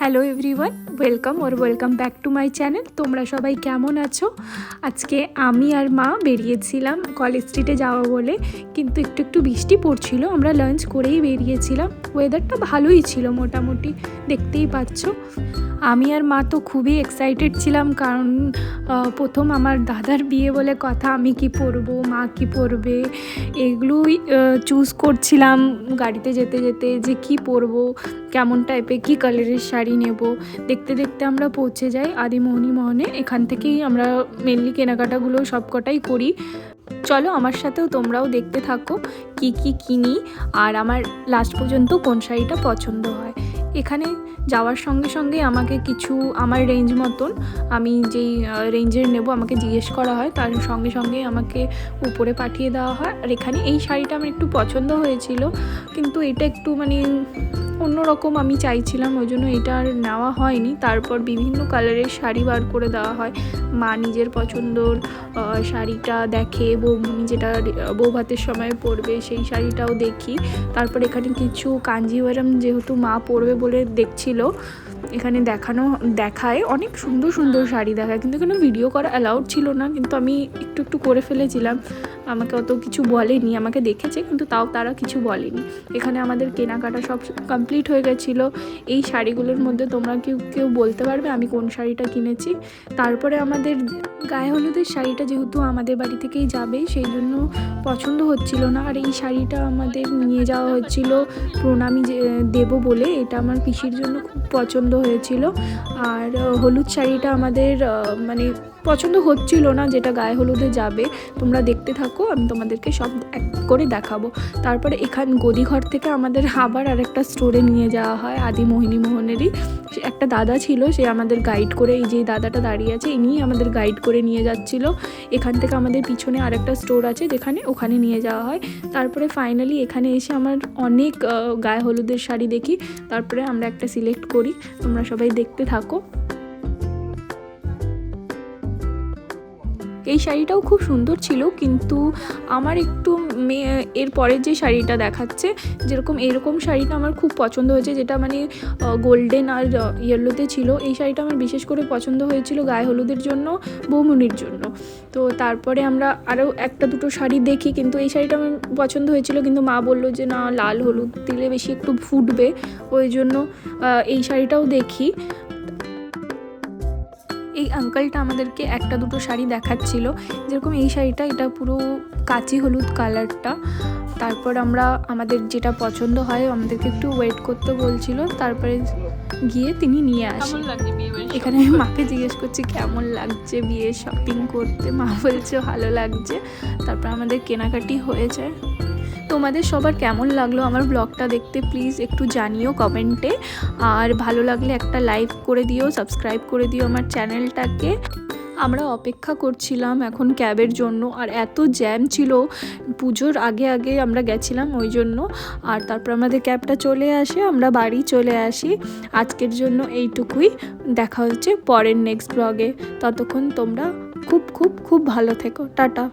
Hello everyone, welcome back to my channel. তোমরা সবাই কেমন আছো? আজকে আমি আর মা বেরিয়েছিলাম কলেজ স্ট্রিটে যাওয়া বলে, কিন্তু একটু বৃষ্টি পড়ছিল। আমরা লাঞ্চ করেই বেরিয়েছিলাম। ওয়েদারটা ভালোই ছিল মোটামুটি, দেখতেই পাচ্ছ। আমি আর মা তো খুবই এক্সাইটেড ছিলাম, কারণ প্রথম আমার দাদার বিয়ে বলে কথা। আমি কি পরবো, মা কি পরবে, এগুলোই চুজ করছিলাম গাড়িতে যেতে যেতে, যে কি পরবো, কেমন টাইপের কী কালারের শাড়ি নেব। দেখতে দেখতে আমরা পৌঁছে যাই আদিমোহিনী মোহনে। এখান থেকেই আমরা মেনলি কেনাকাটাগুলো সবকটাই করি। চলো আমার সাথেও তোমরাও দেখতে থাকো কি কি কিনি আর আমার লাস্ট পর্যন্ত কোন শাড়িটা পছন্দ হয়। এখানে যাওয়ার সঙ্গে সঙ্গে আমাকে কিছু আমার রেঞ্জ মতন, আমি যেই রেঞ্জের নেব আমাকে জিজ্ঞেস করা হয়, তার সঙ্গে সঙ্গে আমাকে উপরে পাঠিয়ে দেওয়া হয়। আর এখানে এই শাড়িটা আমার একটু পছন্দ হয়েছিল, কিন্তু এটা একটু অন্যরকম আমি চাইছিলাম, ওই জন্য এটা আর নেওয়া হয়নি। তারপর বিভিন্ন কালারের শাড়ি বার করে দেওয়া হয়। মা নিজের পছন্দর শাড়িটা দেখে, যেটা বউ ভাতের সময় পরবে সেই শাড়িটাও দেখি। তারপর এখানে কিছু কাঞ্জিভারাম যেহেতু মা পরবে বলে দেখছিল, এখানে দেখায় অনেক সুন্দর সুন্দর শাড়ি দেখায়, কিন্তু এখানে ভিডিও করা অ্যালাউড ছিল না, কিন্তু আমি একটু করে ফেলেছিলাম। আমাকে অত কিছু বলেনি, আমাকে দেখেছে কিন্তু তাও তারা কিছু বলেনি। এখানে আমাদের কেনাকাটা সব কমপ্লিট হয়ে গেছিলো। এই শাড়িগুলোর মধ্যে তোমরা কেউ বলতে পারবে আমি কোন শাড়িটা কিনেছি? তারপরে আমাদের গায়ে হলুদের শাড়িটা যেহেতু আমাদের বাড়ি থেকেই যাবে, সেই জন্য পছন্দ হচ্ছিল না। আর এই শাড়িটা আমাদের নিয়ে যাওয়া হচ্ছিল প্রণামী দেব বলে, এটা আমার পিসির জন্য খুব পছন্দ হয়েছিল। আর হলুদ শাড়িটা আমাদের পছন্দ হচ্ছিল না, যেটা গায়ে হলুদে যাবে। তোমরা দেখতে থাকো, আমি তোমাদেরকে সব এক করে দেখাবো। তারপরে গদিঘর থেকে আমাদের আবার আরেকটা স্টোরে নিয়ে যাওয়া হয়, আদিমোহিনী মোহনেরই। একটা দাদা ছিল, সে আমাদের গাইড করে, এই যে দাদাটা দাঁড়িয়ে আছে ইনিই আমাদের গাইড করে নিয়ে যাচ্ছিল। এখান থেকে আমাদের পিছনে আরেকটা স্টোর আছে ওখানে নিয়ে যাওয়া হয়। তারপরে ফাইনালি এখানে এসে আমার অনেক গায়ে হলুদের শাড়ি দেখি, তারপরে আমরা একটা সিলেক্ট করি। তোমরা সবাই দেখতে থাকো। এই শাড়িটাও খুব সুন্দর ছিল, কিন্তু আমার একটু এরপরের যে শাড়িটা দেখাচ্ছে, এরকম শাড়িটা আমার খুব পছন্দ হয়েছে, যেটা গোল্ডেন আর ইয়েলোতে ছিল। এই শাড়িটা আমার বিশেষ করে পছন্দ হয়েছিল গায়ে হলুদের জন্য, বৌমনির জন্য। তো তারপরে আমরা আরও একটা দুটো শাড়ি দেখি, কিন্তু এই শাড়িটা আমার পছন্দ হয়েছিল, কিন্তু মা বললো যে না, লাল হলুদ দিলে বেশি একটু ফুটবে, ওই জন্য এই শাড়িটাও দেখি। এই আঙ্কেলটা আমাদেরকে একটা দুটো শাড়ি দেখাচ্ছিল, যেরকম এই শাড়িটা, এটা পুরো কাচি হলুদ কালারটা। তারপর আমাদের যেটা পছন্দ হয় আমাদেরকে একটু ওয়েট করতে বলছিল, তারপরে গিয়ে তিনি নিয়ে আসেন। এখানে আমি মাকে জিজ্ঞেস করছি কেমন লাগছে বিয়ে শপিং করতে, মা বলছে ভালো লাগছে। তারপর আমাদের কেনাকাটি হয়ে যায়। তোমাদের সবার কেমন লাগলো আমার ব্লগটা দেখতে প্লিজ একটু জানিও কমেন্টে। আর ভালো লাগলে একটা লাইক করে দিও, সাবস্ক্রাইব করে দিও আমার চ্যানেলটাকে। আমরা অপেক্ষা করছিলাম এখন ক্যাবের জন্য, আর এত জ্যাম ছিল, পুজোর আগে আমরা গেছিলাম ওই জন্য। আর তারপর আমাদের ক্যাবটা চলে আসে, আমরা বাড়ি চলে আসি। আজকের জন্য এইটুকুই, দেখা হচ্ছে পরের নেক্সট ব্লগে। ততক্ষণ তোমরা খুব খুব খুব ভালো থেকো। টাটা।